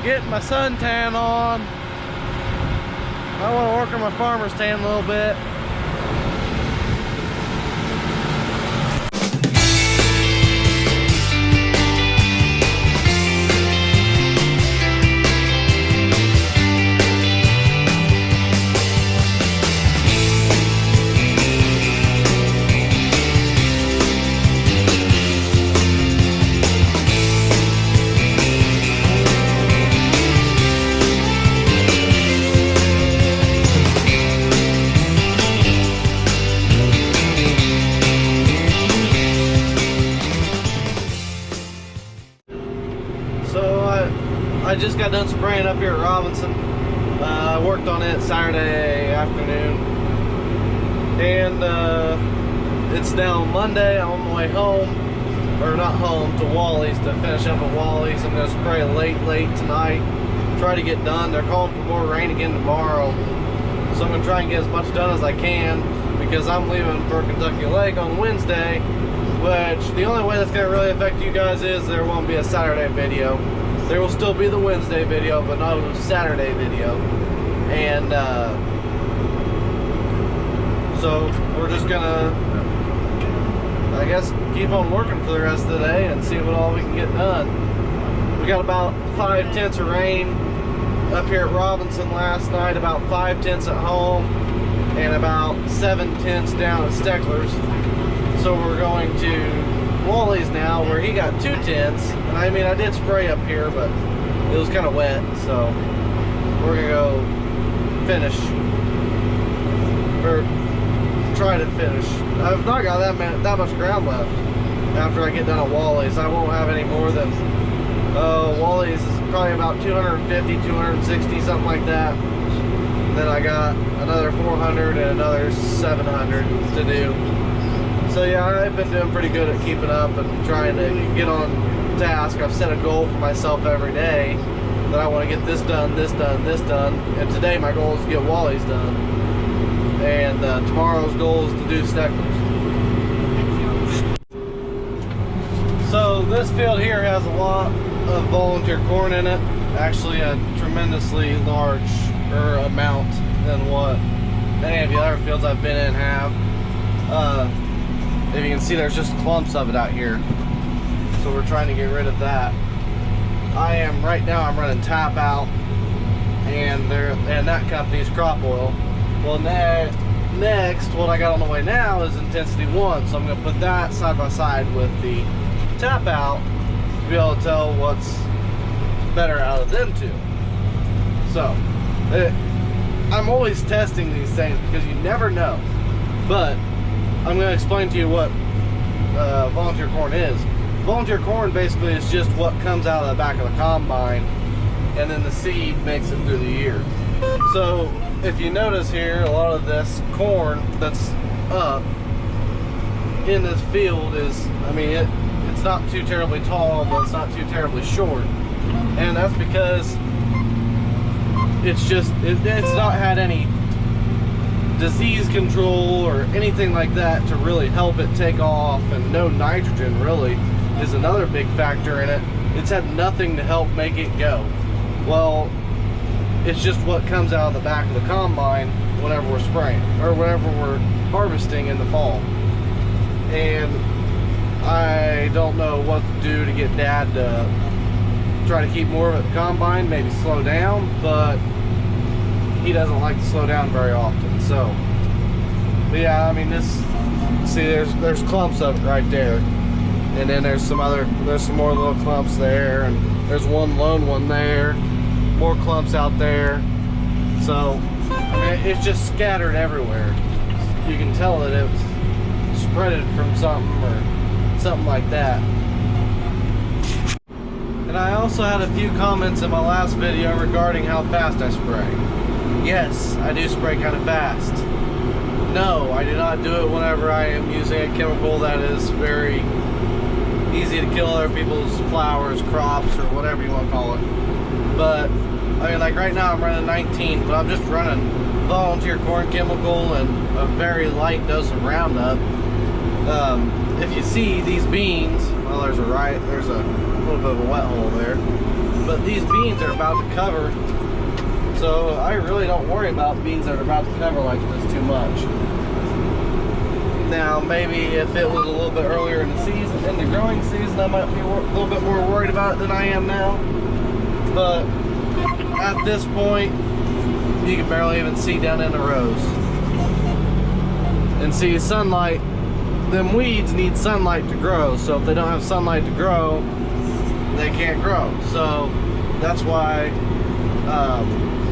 getting my suntan on. I want to work on my farmer's tan a little bit. I just got done spraying up here at Robinson. I worked on it Saturday afternoon, and it's now Monday. I'm on my way home, or not home, to Wally's to finish up at Wally's. I'm going to spray late tonight, try to get done. They're calling for more rain again tomorrow, so I'm going to try and get as much done as I can, because I'm leaving for Kentucky Lake on Wednesday, which the only way that's going to really affect you guys is there won't be a Saturday video. There will still be the Wednesday video, but not a Saturday video. And so we're just gonna, I guess, keep on working for the rest of the day and see what all we can get done. We got about 5/10 of rain up here at Robinson last night, about 5/10 at home, and about 7/10 down at Steckler's. So we're going to Wally's now, where he got 2/10. And I mean, I did spray up here, but it was kind of wet, so we're gonna go finish, or try to finish. I've not got that much ground left after I get done at Wally's. I won't have any more than Wally's is probably about 250, 260, something like that. And then I got another 400 and another 700 to do. So yeah, I've been doing pretty good at keeping up and trying to get on task. I've set a goal for myself every day that I want to get this done, this done, this done. And today my goal is to get Wally's done. And tomorrow's goal is to do Steckler's. So this field here has a lot of volunteer corn in it. Actually a tremendously large amount than what any of the other fields I've been in have. If you can see, there's just clumps of it out here, so we're trying to get rid of that. Right now I'm running tap out, and that company's crop oil. Well, next what I got on the way now is Intensity 1, so I'm going to put that side by side with the tap out to be able to tell what's better out of them two. So I'm always testing these things because you never know, but I'm going to explain to you what volunteer corn is. Volunteer corn basically is just what comes out of the back of the combine, and then the seed makes it through the year. So if you notice here, a lot of this corn that's up in this field is, I mean, it's not too terribly tall, but it's not too terribly short. And that's because it's not had any disease control or anything like that to really help it take off, and no nitrogen really is another big factor in it. It's had nothing to help make it go. Well, it's just what comes out of the back of the combine whenever we're spraying or whenever we're harvesting in the fall. And I don't know what to do to get Dad to try to keep more of it at the combine, maybe slow down, but he doesn't like to slow down very often. So, but yeah, I mean, see, there's clumps of it right there, and then there's some more little clumps there, and there's one lone one there, more clumps out there. So, I mean, it's just scattered everywhere. You can tell that it was spreaded from something or something like that. And I also had a few comments in my last video regarding how fast I spray. Yes, I do spray kind of fast. No, I do not do it whenever I am using a chemical that is very easy to kill other people's flowers, crops, or whatever you want to call it. But, I mean, like right now I'm running 19, but I'm just running volunteer corn chemical and a very light dose of Roundup. If you see these beans, well, there's a little bit of a wet hole there. but these beans are about to cover. So I really don't worry about beans that are about to cover like this too much. Now maybe if it was a little bit earlier in the season, in the growing season, I might be a little bit more worried about it than I am now. But at this point, you can barely even see down in the rows. And see, sunlight, them weeds need sunlight to grow. So if they don't have sunlight to grow, they can't grow. So that's why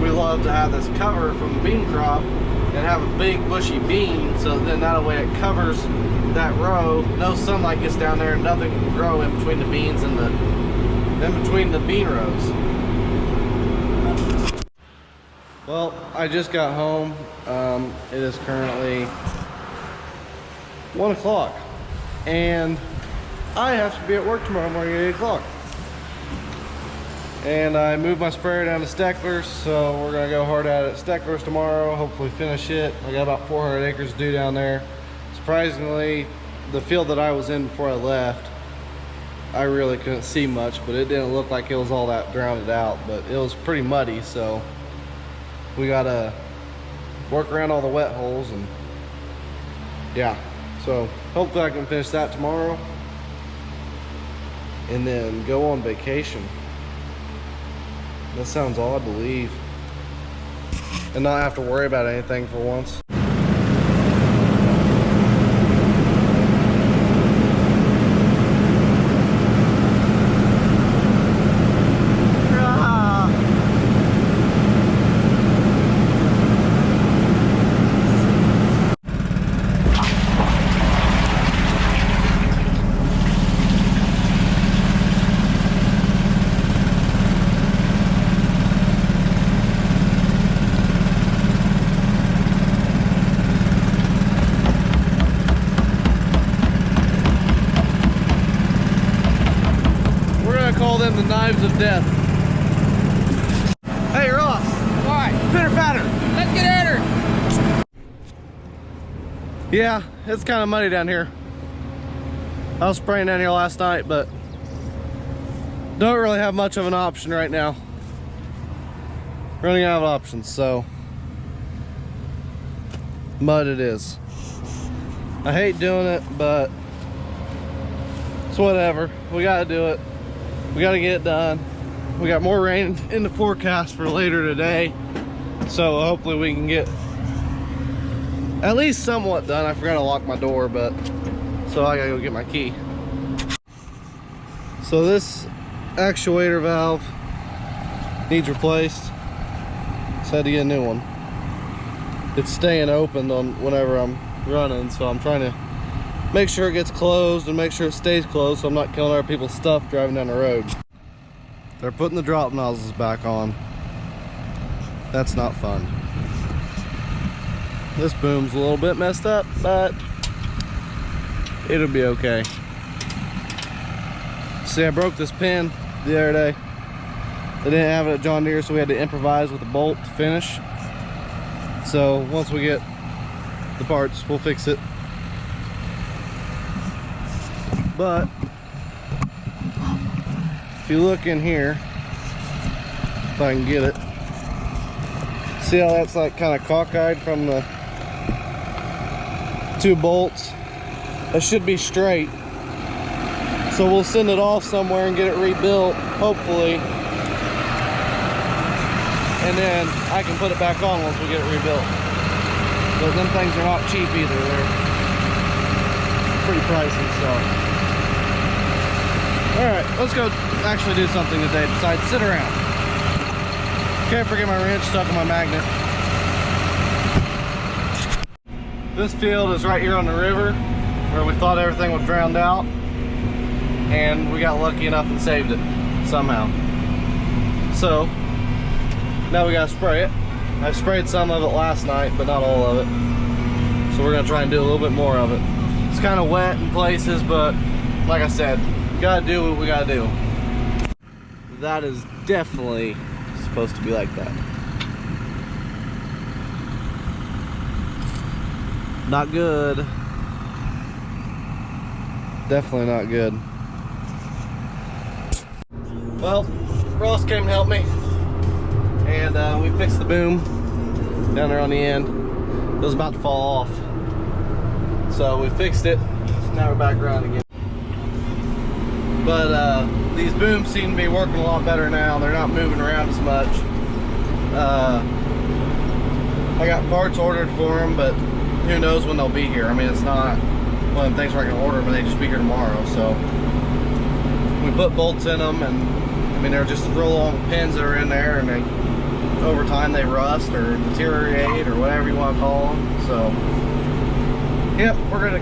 we love to have this cover from the bean crop and have a big bushy bean, so then that way it covers that row. No sunlight gets down there and nothing can grow in between the beans and the bean rows. Well, I just got home. It is currently 1 o'clock and I have to be at work tomorrow morning at 8 o'clock. And I moved my sprayer down to Steckler's, so we're gonna go hard at it at Steckler's tomorrow, hopefully finish it. I got about 400 acres to do down there. Surprisingly, the field that I was in before I left, I really couldn't see much, but it didn't look like it was all that drowned out, but it was pretty muddy, so we gotta work around all the wet holes, and yeah. So hopefully I can finish that tomorrow and then go on vacation. That sounds odd to leave and not have to worry about anything for once. Call them the knives of death. Hey Ross. Alright. Pitter patter. Let's get at her. Yeah, it's kind of muddy down here. I was spraying down here last night, but don't really have much of an option right now. Running out of options, so mud it is. I hate doing it, but it's whatever. We gotta do it. We gotta get it done. We got more rain in the forecast for later today, so hopefully we can get at least somewhat done. I forgot to lock my door, but so I gotta go get my key. So this actuator valve needs replaced, so I had to get a new one. It's staying open on whenever I'm running, so I'm trying to make sure it gets closed and make sure it stays closed so I'm not killing other people's stuff driving down the road. They're putting the drop nozzles back on. That's not fun. This boom's a little bit messed up, but it'll be okay. See, I broke this pin the other day. They didn't have it at John Deere, so we had to improvise with a bolt to finish. So once we get the parts, we'll fix it. But if you look in here, if I can get it, see how that's like kind of cockeyed from the two bolts? That should be straight. So we'll send it off somewhere and get it rebuilt, hopefully. And then I can put it back on once we get it rebuilt. But them things are not cheap either. They're pretty pricey, so. Alright, let's go actually do something today besides sit around. Can't forget my wrench stuck in my magnet. This field is right here on the river where we thought everything was drowned out, and we got lucky enough and saved it somehow. So now we gotta spray it. I sprayed some of it last night, but not all of it. So we're gonna try and do a little bit more of it. It's kind of wet in places, but like I said, gotta do what we gotta do. That is definitely supposed to be like that. Not good. Definitely not good. Well, Ross came and helped me, and we fixed the boom down there on the end. It was about to fall off, so we fixed it. So now we're back around again. But these booms seem to be working a lot better now. They're not moving around as much. I got parts ordered for them, but who knows when they'll be here. I mean, it's not one of the things where I can order them and they just be here tomorrow. So we put bolts in them, and I mean, they're just real long pins that are in there, and they, over time they rust or deteriorate or whatever you want to call them. So yep, we're gonna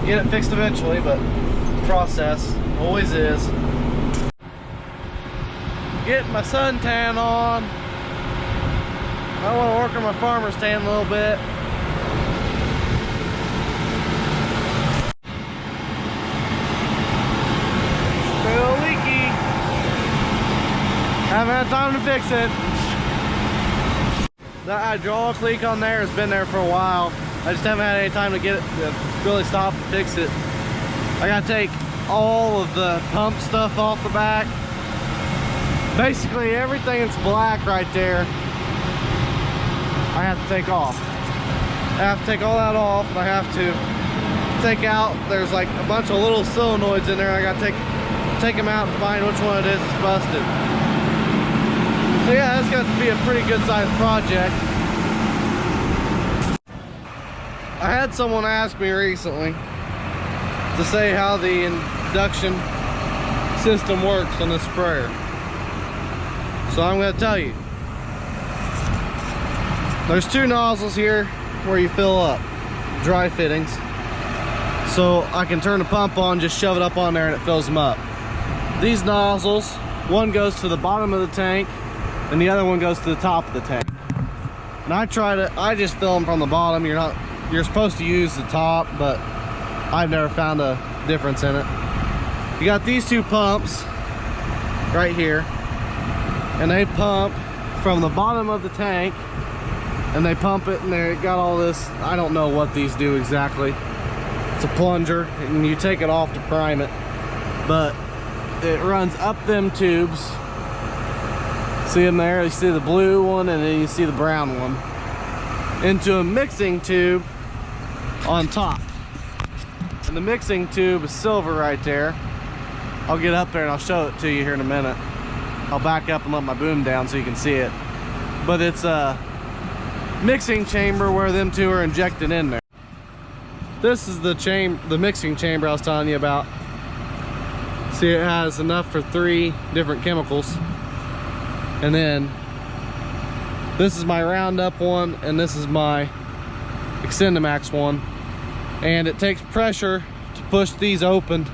get it fixed eventually, but the process always is. Getting my suntan on. I want to work on my farmer's tan a little bit. Still leaky. Haven't had time to fix it. That hydraulic leak on there has been there for a while. I just haven't had any time to get it to really stop and fix it. I gotta take all of the pump stuff off the back. Basically everything that's black right there, I have to take off. I have to take all that off, and I have to take out, there's like a bunch of little solenoids in there. I gotta take them out and find which one it is that's busted. So yeah, that's got to be a pretty good sized project. I had someone ask me recently to say how the induction system works on this sprayer. So I'm going to tell you. There's two nozzles here where you fill up, dry fittings. So I can turn the pump on, just shove it up on there, and it fills them up. These nozzles, one goes to the bottom of the tank and the other one goes to the top of the tank. And I just fill them from the bottom. You're supposed to use the top, but I've never found a difference in it. You got these two pumps right here, and they pump from the bottom of the tank, and they pump it, and they got all this, I don't know what these do exactly. It's a plunger, and you take it off to prime it, but it runs up them tubes. See them there? You see the blue one, and then you see the brown one, into a mixing tube on top. And the mixing tube is silver right there. I'll get up there and I'll show it to you here in a minute. I'll back up and let my boom down so you can see it. But it's a mixing chamber where them two are injected in there. This is the mixing chamber I was telling you about. See, it has enough for 3 different chemicals. And then this is my Roundup one, and this is my Extendamax one. And it takes pressure to push these open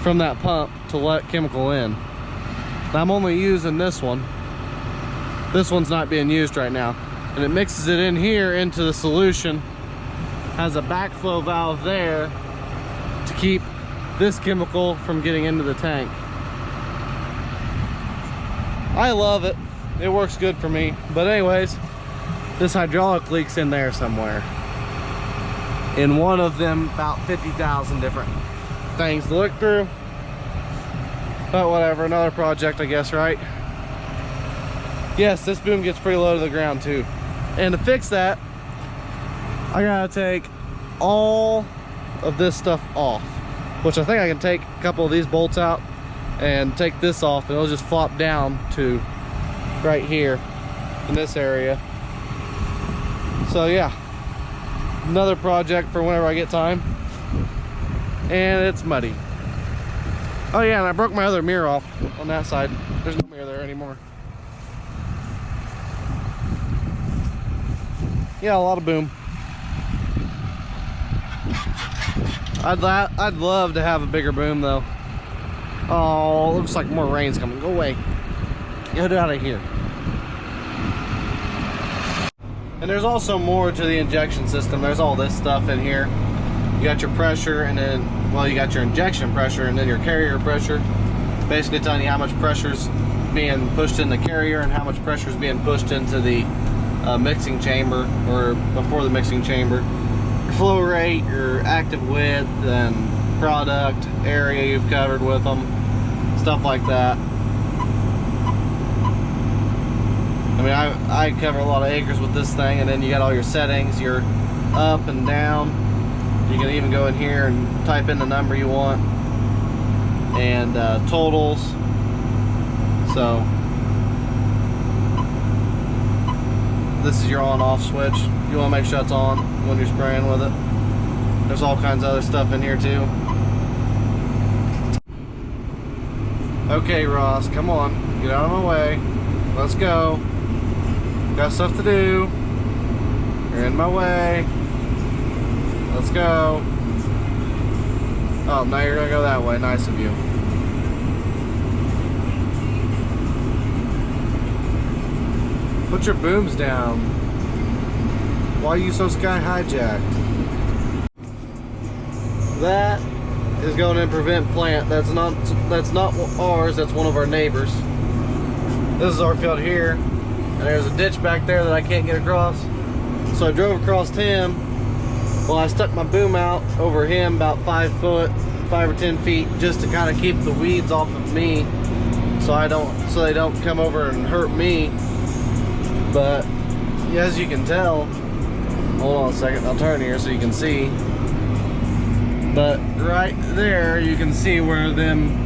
from that pump to let chemical in. I'm only using this one. This one's not being used right now. And it mixes it in here into the solution. Has a backflow valve there to keep this chemical from getting into the tank. I love it. It works good for me. But anyways, this hydraulic leak's in there somewhere. In one of them about 50,000 different things to look through. But whatever, another project, I guess, right? Yes, this boom gets pretty low to the ground too. And to fix that, I gotta take all of this stuff off, which I think I can take a couple of these bolts out and take this off, and it'll just flop down to right here in this area. So yeah, another project for whenever I get time. And it's muddy. Oh yeah, and I broke my other mirror off on that side. There's no mirror there anymore. Yeah, a lot of boom. I'd love to have a bigger boom though. Oh, looks like more rain's coming. Go away. Get out of here. And there's also more to the injection system. There's all this stuff in here. You got your pressure, and then, well, you got your injection pressure, and then your carrier pressure. Basically telling you how much pressure's being pushed in the carrier and how much pressure is being pushed into the mixing chamber, or before the mixing chamber. Your flow rate, your active width, and product area you've covered with them, stuff like that. I cover a lot of acres with this thing, and then you got all your settings, your up and down. You can even go in here and type in the number you want, and totals. So this is your on-off switch. You want to make sure it's on when you're spraying with it. There's all kinds of other stuff in here too. Okay, Ross, come on, get out of my way. Let's go. Got stuff to do. You're in my way. Let's go. Oh, now you're gonna go that way. Nice of you. Put your booms down. Why are you so sky hijacked? That is going to prevent plant. That's not ours. That's one of our neighbors. This is our field here, and there's a ditch back there that I can't get across. So I drove across him. Well, I stuck my boom out over him about 5 or 10 feet, just to kind of keep the weeds off of me, so they don't come over and hurt me. But as you can tell, hold on a second, I'll turn here so you can see. But right there, you can see where them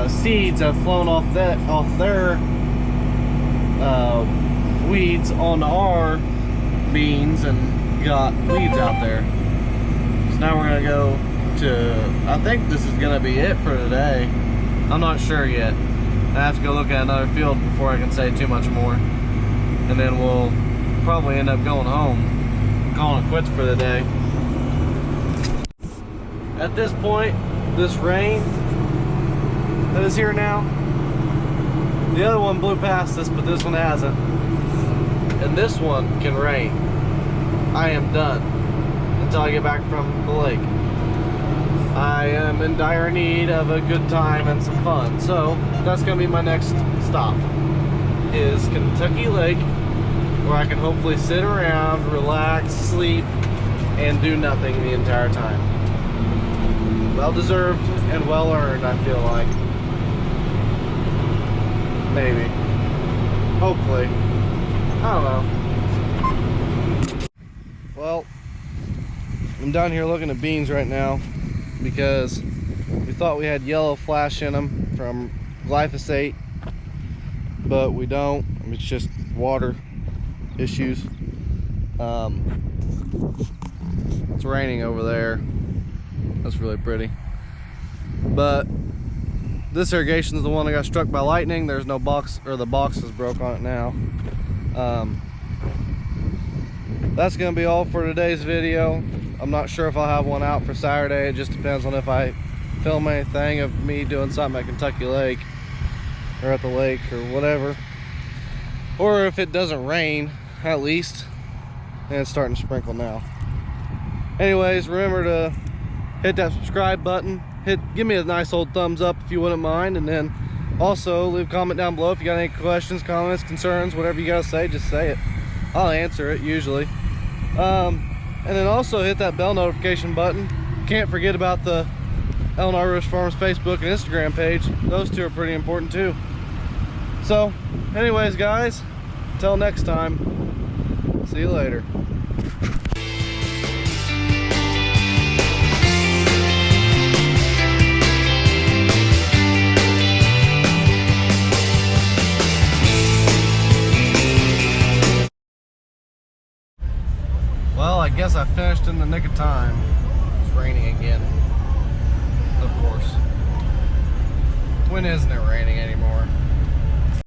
seeds have flown off their weeds onto our beans and got weeds out there. So now we're gonna go to, I think this is gonna be it for today. I'm not sure yet. I have to go look at another field before I can say too much more. And then we'll probably end up going home, calling it quits for the day. At this point, this rain that is here now, the other one blew past us, but this one hasn't. And this one can rain. I am done until I get back from the lake. I am in dire need of a good time and some fun. So that's gonna be my next stop, is Kentucky Lake, where I can hopefully sit around, relax, sleep, and do nothing the entire time. Well deserved and well earned, I feel like. Maybe. Hopefully. I don't know. Well, I'm down here looking at beans right now because we thought we had yellow flash in them from glyphosate, but we don't. It's just water issues. It's raining over there. That's really pretty. But this irrigation is the one that got struck by lightning. There's no box, or the box is broke on it now. That's gonna be all for today's video. I'm not sure if I'll have one out for Saturday. It just depends on if I film anything of me doing something at Kentucky Lake or at the lake or whatever, or if it doesn't rain at least. And it's starting to sprinkle now. Anyways, remember to hit that subscribe button, give me a nice old thumbs up if you wouldn't mind, and then also leave a comment down below if you got any questions, comments, concerns, whatever you gotta say, just say it. I'll answer it usually. And then also hit that bell notification button. Can't forget about the Illinois Rivers Farms Facebook and Instagram page. Those two are pretty important too. So anyways guys, until next time, see you later. Well, I guess I finished in the nick of time. It's raining again, of course. When isn't it raining anymore?